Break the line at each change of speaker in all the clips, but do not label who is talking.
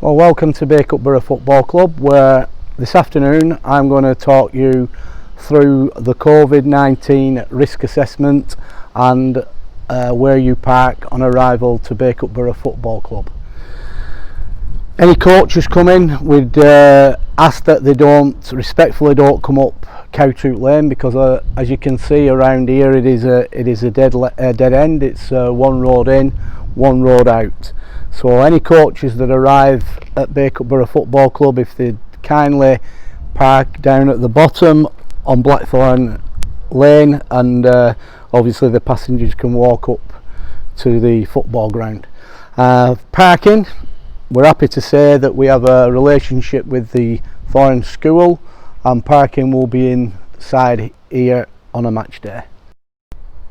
Well, welcome to Bacup Borough Football Club, where this afternoon I'm going to talk you through the COVID-19 risk assessment and where you park on arrival to Bacup Borough Football Club. Any coaches come in, we'd ask that they respectfully don't come up Cowtroot Lane, because as you can see around here it is a dead end. It's one road in, one road out. So any coaches that arrive at Bacup Borough Football Club, if they kindly park down at the bottom on Blackthorn Lane, and obviously the passengers can walk up to the football ground. Parking, we're happy to say that we have a relationship with the Thorn School, and parking will be inside here on a match day.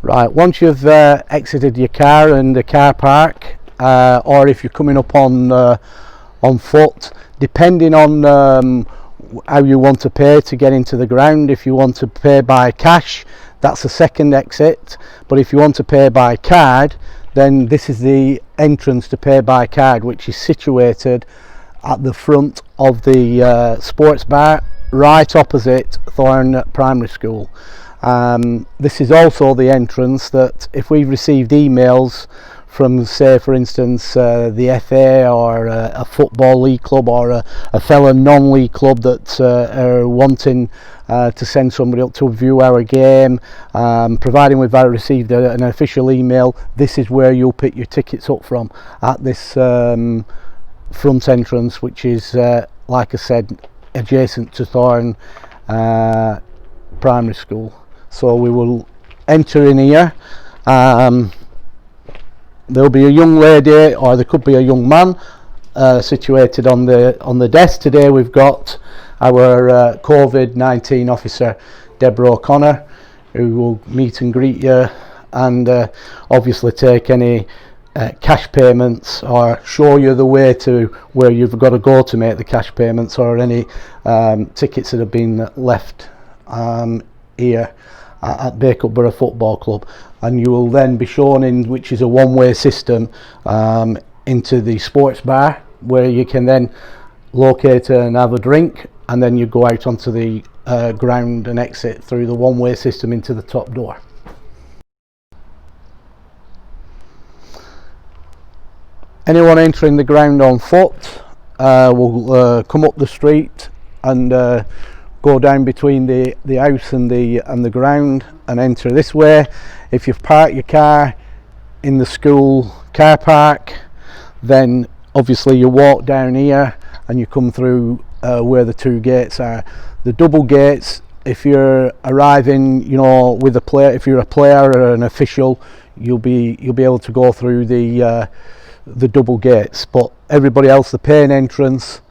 Right, once you've exited your car and the car park, or if you're coming up on foot, depending on how you want to pay to get into the ground. If you want to pay by cash, that's the second exit, but if you want to pay by card, then this is the entrance to pay by card, which is situated at the front of the sports bar, right opposite Thorn Primary School. This is also the entrance that if we've received emails from, say for instance, the FA or a football league club or a fellow non-league club that are wanting to send somebody up to view our game, providing we've received an official email, this is where you'll pick your tickets up from, at this front entrance, which is like I said, adjacent to Thorn Primary School. So we will enter in here. There'll be a young lady, or there could be a young man, situated on the desk. Today we've got our COVID-19 officer, Deborah O'Connor, who will meet and greet you, and obviously take any cash payments, or show you the way to where you've got to go to make the cash payments, or any tickets that have been left here at Bacup Borough Football Club. And you will then be shown in, which is a one-way system, into the sports bar, where you can then locate and have a drink, and then you go out onto the ground and exit through the one-way system into the top door. Anyone entering the ground on foot will come up the street and go down between the house and the ground and enter this way. If you've parked your car in the school car park, then obviously you walk down here and you come through where the two gates are. The double gates, if you're arriving, you know, with a player, if you're a player or an official, you'll be able to go through the double gates. But everybody else, the paying entrance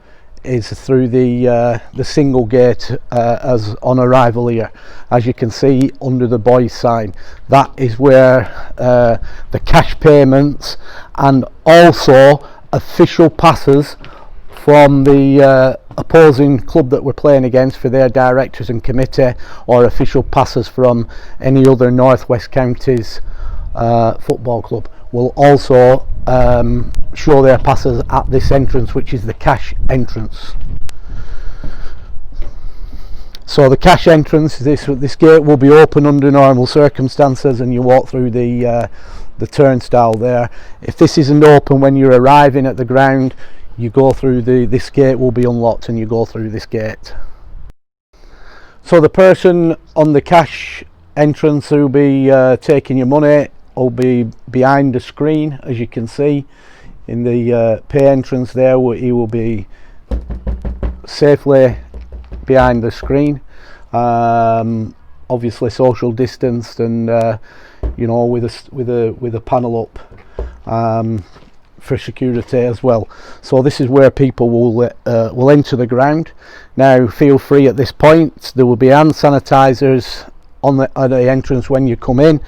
is through the single gate as on arrival here. As you can see under the boys sign, that is where the cash payments and also official passes from the opposing club that we're playing against for their directors and committee, or official passes from any other Northwest Counties football club will also show their passes at this entrance, which is the cash entrance. So the cash entrance, this gate will be open under normal circumstances, and you walk through the turnstile there. If this isn't open when you're arriving at the ground, you go through this gate will be unlocked and you go through this gate. So the person on the cash entrance who'll be taking your money will be behind the screen, as you can see in the pay entrance there. He will be safely behind the screen, obviously social distanced, and you know, with a panel up for security as well. So this is where people will enter the ground. Now feel free at this point, there will be hand sanitisers at the entrance when you come in.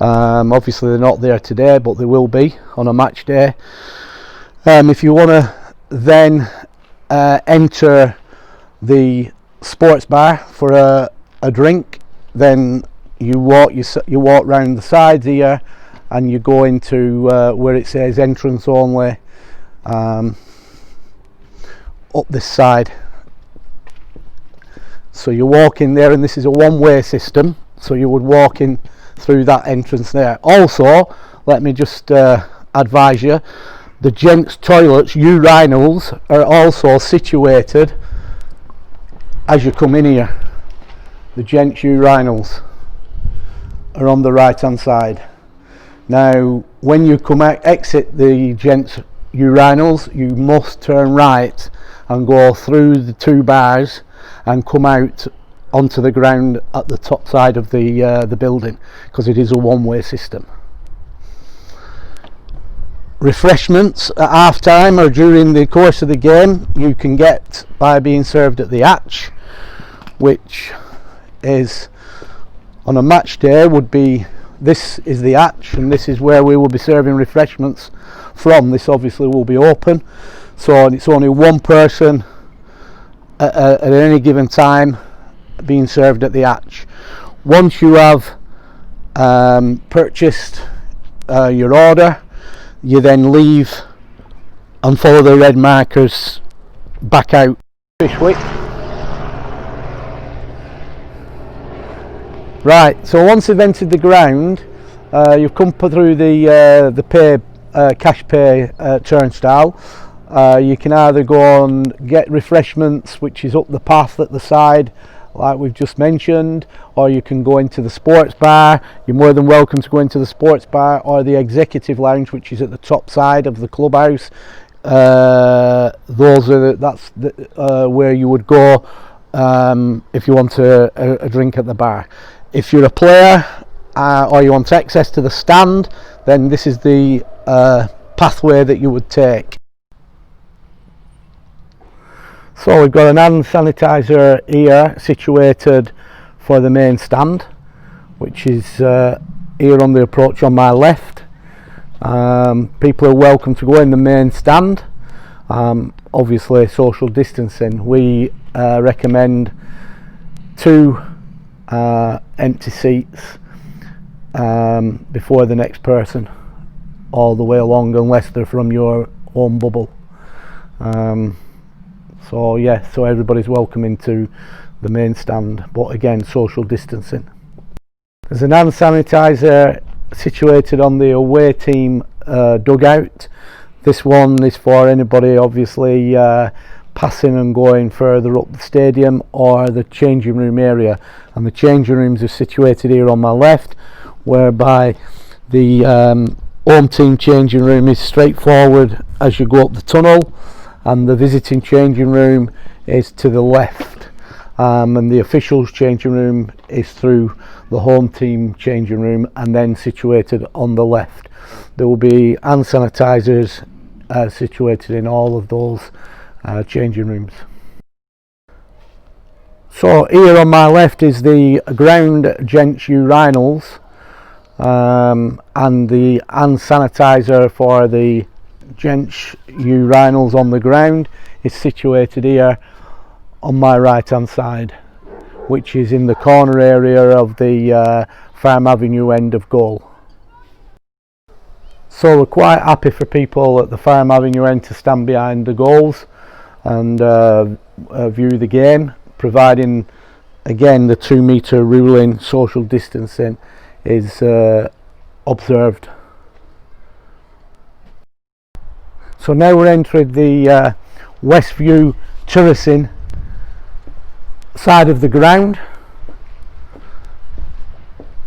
Obviously they're not there today, but they will be on a match day. If you want to then enter the sports bar for a drink, then you walk round the sides here and you go into where it says entrance only, up this side. So you walk in there, and this is a one-way system, so you would walk in through that entrance there. Also, let me just advise you, the gents toilets, urinals, are also situated as you come in here. The gents urinals are on the right hand side. Now when you come out, exit the gents urinals, you must turn right and go through the two bars and come out onto the ground at the top side of the building, because it is a one-way system. Refreshments at half time or during the course of the game you can get by being served at the hatch, which is on a match day would be, this is the hatch and this is where we will be serving refreshments from. This obviously will be open, so it's only one person at any given time being served at the hatch. Once you have purchased your order, you then leave and follow the red markers back out Fishwick. Right, so once you've entered the ground, you've come through the cash pay turnstile. You can either go and get refreshments, which is up the path at the side like we've just mentioned, or you can go into the sports bar. You're more than welcome to go into the sports bar or the executive lounge, which is at the top side of the clubhouse. That's where you would go if you want a drink at the bar. If you're a player or you want access to the stand, then this is the pathway that you would take. So we've got an hand sanitizer here situated for the main stand, which is here on the approach on my left. People are welcome to go in the main stand. Obviously social distancing. We recommend 2 empty seats before the next person all the way along, unless they're from your own bubble. So yeah, so everybody's welcome into the main stand, but again, social distancing. There's an hand sanitizer situated on the away team dugout. This one is for anybody obviously passing and going further up the stadium or the changing room area, and the changing rooms are situated here on my left, whereby the home team changing room is straightforward as you go up the tunnel, and the visiting changing room is to the left, and the officials changing room is through the home team changing room and then situated on the left. There will be hand sanitizers situated in all of those changing rooms. So here on my left is the ground gents urinals, and the hand sanitizer for the gents urinals on the ground is situated here on my right hand side, which is in the corner area of the Farm Avenue end of goal. So we're quite happy for people at the Farm Avenue end to stand behind the goals and view the game, providing again the 2 metre ruling, social distancing is observed. So now we're entering the Westview terracing side of the ground,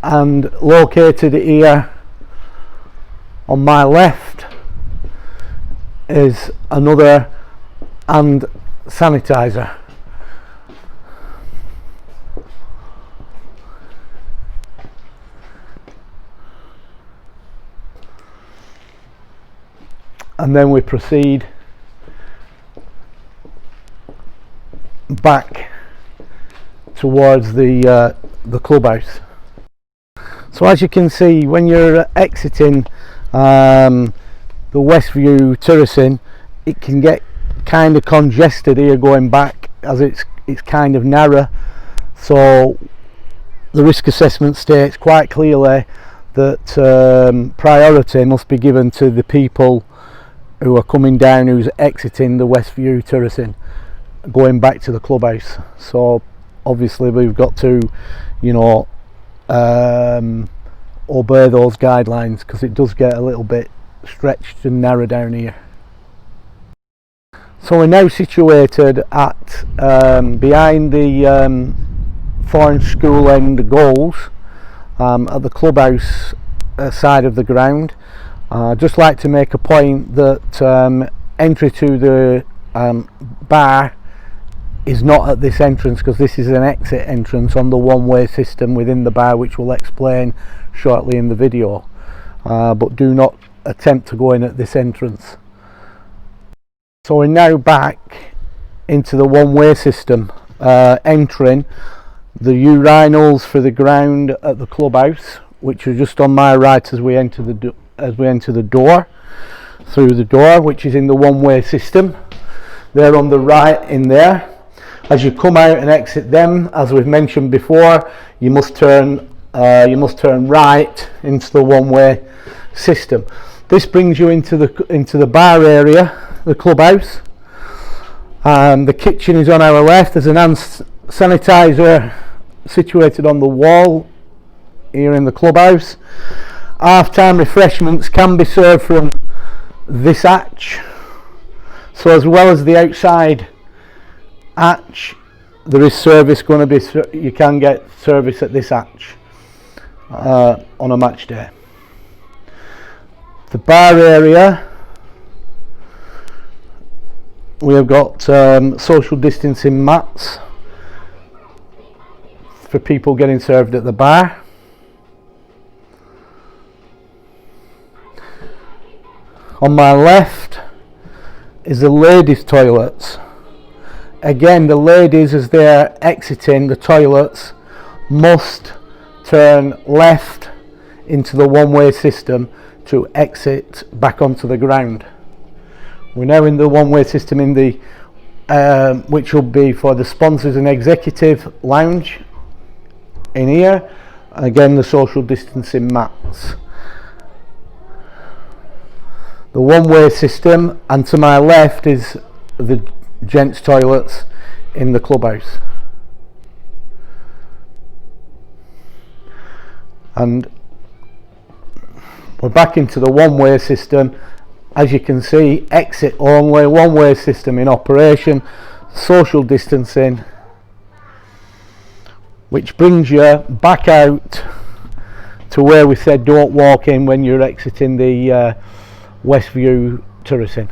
and located here on my left is another hand sanitizer. And then we proceed back towards the clubhouse. So as you can see, when you're exiting the Westview terracing, it can get kind of congested here going back, as it's kind of narrow. So the risk assessment states quite clearly that priority must be given to the people who are coming down, who's exiting the Westview terracing, going back to the clubhouse. So obviously we've got to, you know, obey those guidelines, because it does get a little bit stretched and narrow down here. So we're now situated at behind the Foreign School End goals, at the clubhouse side of the ground. I'd just like to make a point that entry to the bar is not at this entrance, because this is an exit entrance on the one-way system within the bar, which we'll explain shortly in the video, but do not attempt to go in at this entrance. So we're now back into the one-way system, entering the urinals for the ground at the clubhouse, which are just on my right as we enter the door, through the door, which is in the one-way system. They're on the right in there. As you come out and exit them, as we've mentioned before, you must turn right into the one-way system. This brings you into the bar area, the clubhouse. The kitchen is on our left. There's an hand sanitizer situated on the wall here in the clubhouse. Half-time refreshments can be served from this hatch. So as well as the outside hatch, there is service going to be, you can get service at this hatch on a match day. The bar area, we have got social distancing mats for people getting served at the bar. On my left is the ladies' toilets. Again, the ladies, as they're exiting the toilets, must turn left into the one-way system to exit back onto the ground. We're now in the one-way system in the which will be for the sponsors and executive lounge in here. Again, the social distancing mats. The one-way system, and to my left is the gents' toilets in the clubhouse. And we're back into the one-way system. As you can see, exit only, one-way system in operation, social distancing, which brings you back out to where we said don't walk in when you're exiting the Westview terracing.